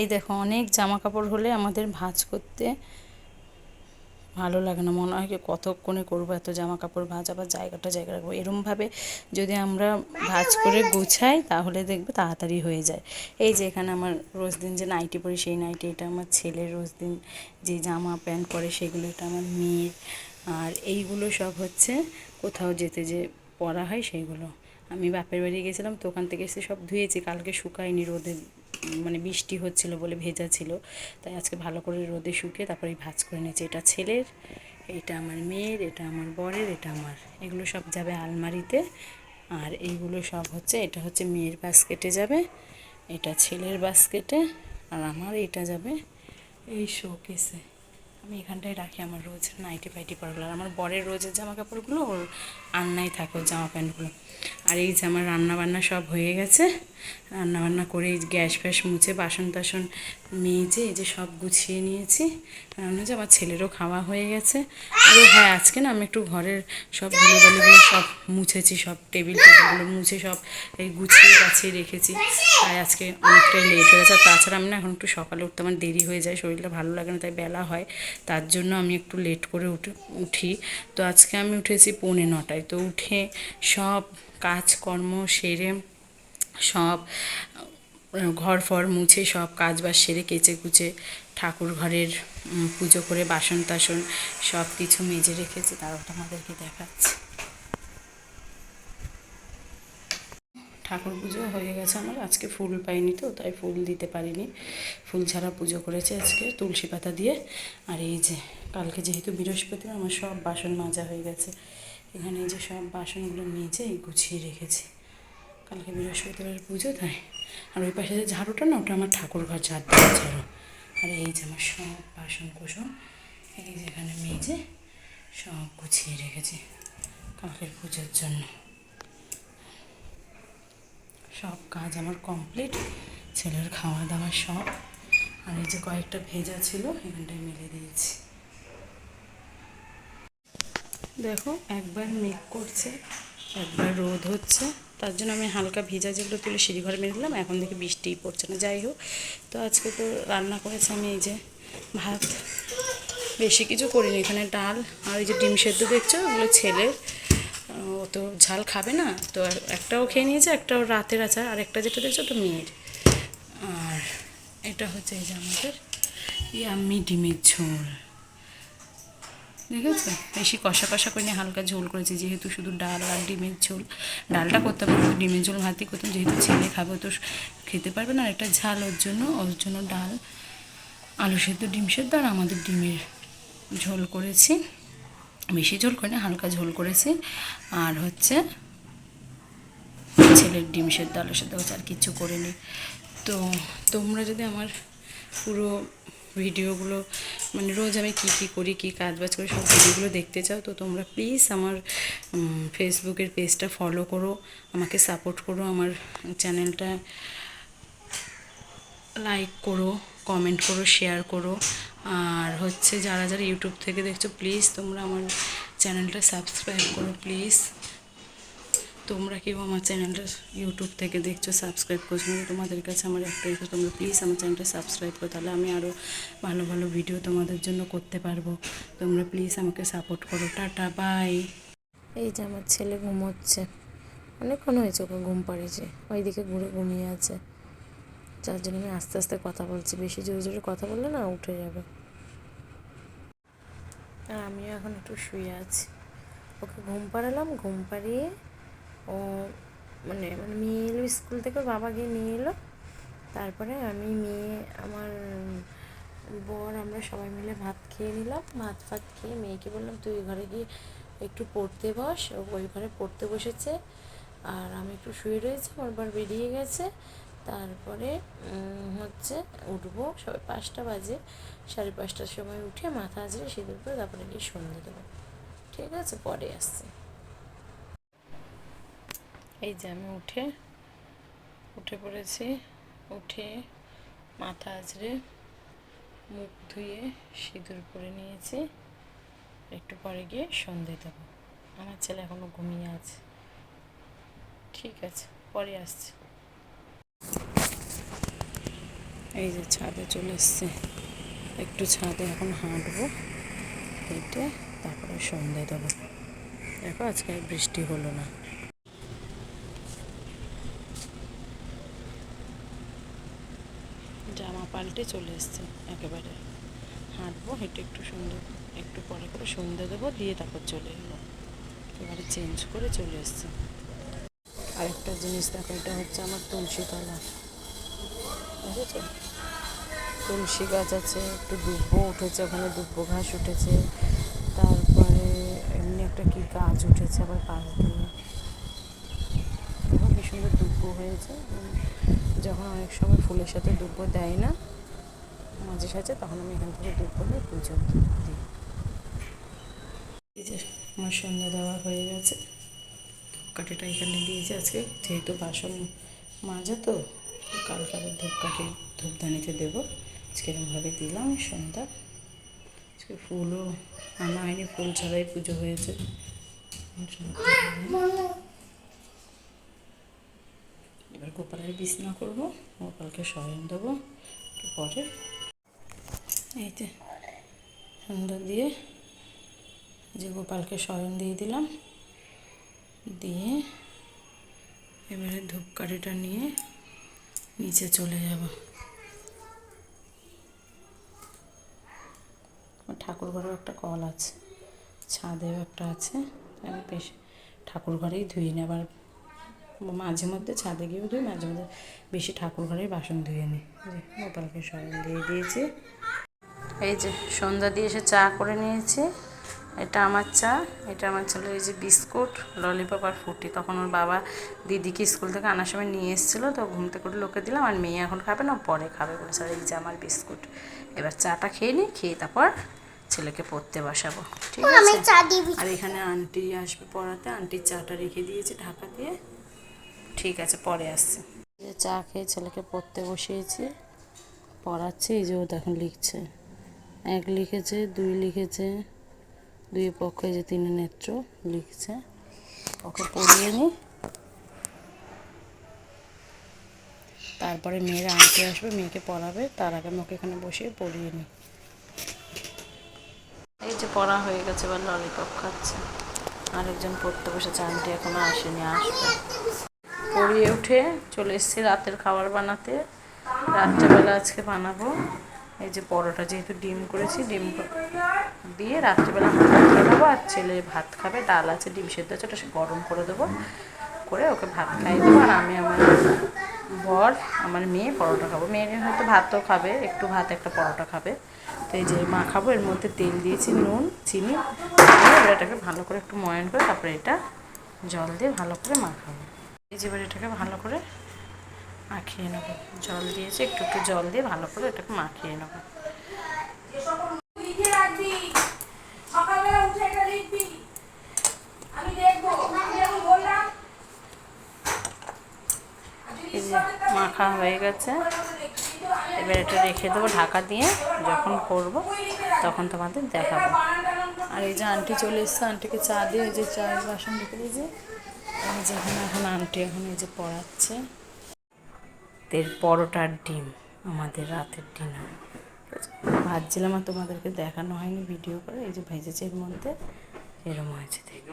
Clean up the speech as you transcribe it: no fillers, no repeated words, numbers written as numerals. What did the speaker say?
এই দেখো অনেক জামা কাপড় হলে আমাদের ভাঁজ করতে ভালো লাগে না, মনে হয় কি কতক্ষণে করবো এত জামা কাপড় ভাঁজ, আবার জায়গাটা জায়গা রাখবো। এরমভাবে যদি আমরা ভাঁজ করে গুছাই তাহলে দেখবে তাড়াতাড়ি হয়ে যায়। এই যে এখানে আমার রোজ দিন যে নাইটি পরি সেই নাইটি, এটা আমার ছেলের রোজ দিন যে জামা প্যান্ট পরে সেগুলো, এটা আমার মেয়ের। আর এইগুলো সব হচ্ছে কোথাও যেতে যে পরা হয় সেইগুলো। আমি বাপের বাড়ি গেছিলাম তো ওখান থেকে এসে সব ধুয়েছি, কালকে শুকায়নি রোদে, মানে বৃষ্টি হচ্ছিল বলে ভেজা ছিল, তাই আজকে ভালো করে রোদে শুকিয়ে তারপরে ভাঁজ করে নিয়েছি। এটা ছেলের, এটা আমার মেয়ের, এটা আমার বরের, এটা আমার। এগুলো সব যাবে আলমারিতে। আর এইগুলো সব হচ্ছে, এটা হচ্ছে মেয়ের বাস্কেটে যাবে, এটা ছেলের বাস্কেটে, আর আমার এটা যাবে এই শোকেসে। আমি এখানটায় রাখি আমার রোজ নাইটি ফাইটি পরাগুলো। আর আমার বরের রোজের জামা কাপড়গুলো ওর আন্নায় থাকে, ওর জামা প্যান্টগুলো। আর এই যে আমার রান্নাবান্না সব হয়ে গেছে, রান্নাবান্না করে এই গ্যাস ফ্যাস মুছে বাসন টাসন মেজে এই যে সব গুছিয়ে নিয়েছি। কারণ হচ্ছে আমার ছেলেরও খাওয়া হয়ে গেছে। আর হ্যাঁ, আজকে না আমি একটু ঘরের সব ধুলোবালিগুলো সব মুছেছি, সব টেবিল টেবিলগুলো মুছে সব এই গুছিয়ে গাছিয়ে রেখেছি। তাই আজকে অনেকটাই লেট হয়ে গেছে। আর তাছাড়া আমি না এখন একটু সকালে উঠতে আমার দেরি হয়ে যায়, শরীরটা ভালো লাগে না, তাই বেলা হয়, তার জন্য আমি একটু লেট করে উঠি। তো আজকে আমি উঠেছি 9:45। তো উঠে সব কাজকর্ম সেরে সব ঘর ফর মুছে সব কাজ বাজ সেরে কেচে কুচে ঠাকুর ঘরের পুজো করে বাসন টাসন সব কিছু মেজে রেখেছি, তার ওটা আমাদেরকে দেখাচ্ছি। ঠাকুর পুজো হয়ে গেছে আমার, আজকে ফুল পাইনি তো তাই ফুল দিতে পারিনি, ফুল ছাড়া পুজো করেছে আজকে তুলসী পাতা দিয়ে। আর এই যে কালকে যেহেতু বৃহস্পতিবার আমার সব বাসন মাজা হয়ে গেছে, এখানে এই যে সব বাসনগুলো মেজে গুছিয়ে রেখেছি, কালকে বৃহস্পতিবার পুজো তাই। আর ওই পাশে যে ঝাড়ুটা না, ওটা আমার ঠাকুর ঘর ঝাড় দেওয়া ঝাড়ু। আর এই যে আমার সব বাসন কোসন এই যেখানে মেজে সব গুছিয়ে রেখেছি কালকের পুজোর জন্য। সব কাজ আমার কমপ্লিট, ছেলের খাওয়া দাওয়া সব। আর এই যে কয়েকটা ভেজা ছিল এখানটায় মেলে দিয়েছি। দেখো একবার মেঘ করছে একবার রোদ হচ্ছে, তার জন্য আমি হালকা ভেজা যেগুলো তুলে সিঁড়ি ঘরে মেরে দিলাম, এখন দেখে বৃষ্টিই পড়ছে না। যাই হোক, তো আজকে তো রান্না করেছি আমি এই যে ভাত, বেশি কিছু করিনি, এখানে ডাল আর এই যে ডিম সেদ্ধ দেখছো, ওগুলো ছেলের, ও তো ঝাল খাবে না, তো একটাও খেয়ে নিয়েছে, একটাও রাতের আছে, আর একটা যেটা দেখছো তো মেয়ের। আর এটা হচ্ছে এই যে আমাদের ইয়াম্মি ডিমের ঝোল, দেখেছো, বেশি কষা কষা করে নিয়ে হালকা ঝোল করেছি, যেহেতু শুধু ডাল আর ডিমের ঝোল। ডালটা করতে পারবো, ডিমের ঝোল ভাতই করতাম, যেহেতু ছেলে খাবে তো খেতে পারবে না, আর একটা ঝাল ওর জন্য ডাল, আলু সেদ্ধ ডিম সেদ্ধ আর আমাদের ডিমের ঝোল করেছি, বেশি ঝোল করে না হালকা ঝোল করেছি। আর হচ্ছে ছেলের ডিম সেদ্ধ আলু সেদ্ধ হচ্ছে, আর কিচ্ছু করিনি। তো তোমরা যদি আমার পুরো ভিডিওগুলো, মানে রোজ আমি কী কী করি, কী কাজ বাজ করি, সব ভিডিওগুলো দেখতে চাও, তো তোমরা প্লিজ আমার ফেসবুকের পেজটা ফলো করো, আমাকে সাপোর্ট করো, আমার চ্যানেলটা লাইক করো, কমেন্ট করো, শেয়ার করো। আর হচ্ছে যারা যারা ইউটিউব থেকে দেখছো, প্লিজ তোমরা আমার চ্যানেলটা সাবস্ক্রাইব করো প্লিজ। তোমরা কেউ আমার চ্যানেলটা ইউটিউব থেকে দেখছো, সাবস্ক্রাইব করছো না, তোমাদের কাছে আমার একটা রিকোয়েস্ট, তোমরা প্লিজ আমার চ্যানেলটা সাবস্ক্রাইব করো, তাহলে আমি আরও ভালো ভালো ভিডিও তোমাদের জন্য করতে পারবো। তোমরা প্লিজ আমাকে সাপোর্ট করো। Tata, bye. এই যে আমার ছেলে ঘুমোচ্ছে, অনেকক্ষণ হয়েছে ওকে ঘুম পাড়িয়েছে, ওইদিকে ঘুরে ঘুমিয়ে আছে, যার জন্য আমি আস্তে আস্তে কথা বলছি, বেশি জোরে জোরে কথা বললে না উঠে যাবে। আর আমিও এখন একটু শুয়ে আছি, ওকে ঘুম পাড়ালাম, ঘুম পাড়িয়ে ও মানে মানে মেয়ে এলো স্কুল থেকে, বাবা গিয়ে নিয়ে এলো, তারপরে আমি মেয়ে আমার বর আমরা সবাই মিলে ভাত খেয়ে নিলাম। ভাত ফাত খেয়ে মেয়েকে বললাম তুই ওই ঘরে গিয়ে একটু পড়তে বস, ও ওই ঘরে পড়তে বসেছে, আর আমি একটু শুয়ে রয়েছি, আমার বার বেরিয়ে গেছে। তারপরে হচ্ছে উঠবো সবাই 5টা বাজে, 5:30টার সময় উঠে মাথা আজরে সিঁদুর করে তারপরে গিয়ে সন্ধে দেবো। ঠিক আছে, পরে আসছি। এই যে আমি উঠে পড়েছি, উঠে মাথা আজরে মুখ ধুয়ে সিঁদুর পরে নিয়েছি, একটু পরে গিয়ে সন্ধে দেবো। আমার ছেলে এখনও ঘুমিয়ে আছে। ঠিক আছে, পরে আসছি। এই যে ছাদে চলে এসছে, একটু ছাদে এখন হাঁটবো, হেঁটে তারপরে সন্ধ্যে দেবো। দেখো আজকে আর বৃষ্টি হলো না। জামা পাল্টে চলে এসছে, একেবারে হাঁটবো, হেঁটে একটু পরে করে সন্ধ্যে দেবো, দিয়ে তারপর চলে এলো, এবারে চেঞ্জ করে চলে এসছে। আরেকটা জিনিস দেখো, এটা হচ্ছে আমার তুলসী তলা, বুঝেছো? তুলসী গাছ আছে, একটু দুব্বো উঠেছে, ওখানে দুব্বো ঘাস উঠেছে, তারপরে এমনি একটা কি গাছ উঠেছে আবার পাশ দিয়ে, কি সুন্দর দুব্বো হয়েছে। যখন অনেক সময় ফুলের সাথে দুব্বো দেয় না মাঝে সাঝে, তখন আমি এখান থেকে দুব্বো নিয়ে পুজো দিই। এই যে আমার সন্ধ্যা দেওয়া হয়ে গেছে, ধূপকাঠিটা এখানে দিয়েছি। আজকে যেহেতু বাসন মাজা, তো কালকে আবার ধূপকাঠি ধূপদানিতে দেবো, আজকে এরকমভাবে দিলাম সন্ধ্যা। আজকে ফুলও আনা হয়নি, ফুল ছাড়াই পুজো হয়েছে। এবার গোপালের বিছনা করবো, গোপালকে শয়ন দেবো একটু পরে। এই যে সন্ধ্যা দিয়ে যে গোপালকে শয়ন দিয়ে দিলাম, দিয়ে এবারে ধূপকাঠিটা নিয়ে নিচে চলে যাব। ঠাকুর ঘরেও একটা কল আছে, ছাদেও একটা আছে, আমি বেশ ঠাকুর ঘরেই ধুই না, আবার মাঝে মধ্যে ছাদে গিয়েও ধুই, মাঝে মধ্যে বেশি ঠাকুর ঘরেই বাসন ধুয়ে নিই। গোপালকে শয়ন দিয়ে দিয়েছি। এই যে সন্ধ্যা দিয়ে এসে চা করে নিয়েছি, এটা আমার চা, এটা আমার ছেলে এই যে বিস্কুট, ললিপপ আর ফুটি। তখন ওর বাবা দিদিকে স্কুল থেকে আনার সময় নিয়ে এসেছিলো, তো ঘুম থেকে করে লোকে দিলাম, আর মেয়ে এখন খাবে না, পরে খাবে বলে। স্যার এই যে আমার বিস্কুট, এবার চাটা খেয়ে নিই, খেয়ে তারপর ছেলেকে পড়তে বসাবো, ঠিক আছে? আর এখানে আন্টি আসবে পড়াতে, আন্টির চাটা রেখে দিয়েছি ঢাকা দিয়ে, ঠিক আছে পরে আসছে। যে চা খেয়ে ছেলেকে পড়তে বসিয়েছি, পড়াচ্ছি। এই যে ও এখন লিখছে, 1 লিখেছে, 2 লিখেছে, 2 পক্ষে যে 3 নেত্র লিখছে, ওকে পড়িয়ে নিই, তারপরে মেয়ের আন্টি আসবে, মেয়েকে পড়াবে, তার আগে আমি ওকে এখানে বসিয়ে পড়িয়ে নিই। এই যে পড়া হয়ে গেছে, এবার ললিপপ খাচ্ছে। আরেকজন পড়তে বসেছে, আন্টি এখনো আসেনি, আসবে। পড়িয়ে উঠে চলে এসেছি রাতের খাবার বানাতে। রাত্রেবেলা আজকে বানাবো এই যে পরোটা, যেহেতু ডিম করেছি, ডিম দিয়ে রাত্রেবেলা পরোটা দেবো, আর ছেলে ভাত খাবে, ডাল আছে, ডিম সেদ্ধ আছে, ওটা গরম করে দেবো, করে ওকে ভাত খাইয়ে দেবো। আর আমি আমার বর, আমার মেয়ে পরোটা খাবো। মেয়ে হয়তো ভাতও খাবে, একটু ভাত একটা পরোটা খাবে। তো এই যে মাখাবো, এর মধ্যে তেল দিয়েছি, নুন চিনি, এবার এটাকে ভালো করে একটু ময়ান করে তারপরে এটা জল দিয়ে ভালো করে মাখাবো। এই যে এবার এটাকে ভালো করে মাখিয়ে নেবো, জল দিয়েছি, একটু একটু জল দিয়ে ভালো করে এটাকে মাখিয়ে নেবো। এই যে মাখা হয়ে গেছে, এবার এটা রেখে দেবো ঢাকা দিয়ে, যখন করবো তখন তোমাদের দেখাবো। আর এই যে আন্টি চলে এসছে, আন্টিকে চা দিয়ে এই যে চায়ের বাসন রেখে দিয়েছি, এই যে এখন আন্টি এখন এই যে পড়াচ্ছে। পরোটার ডিম আমাদের রাতের ডিনার, ভাজছিলাম আর তোমাদেরকে দেখানো হয়নি ভিডিও করে, এই যে ভেজেছে, এর মধ্যে এরম হয়েছে দেখতে।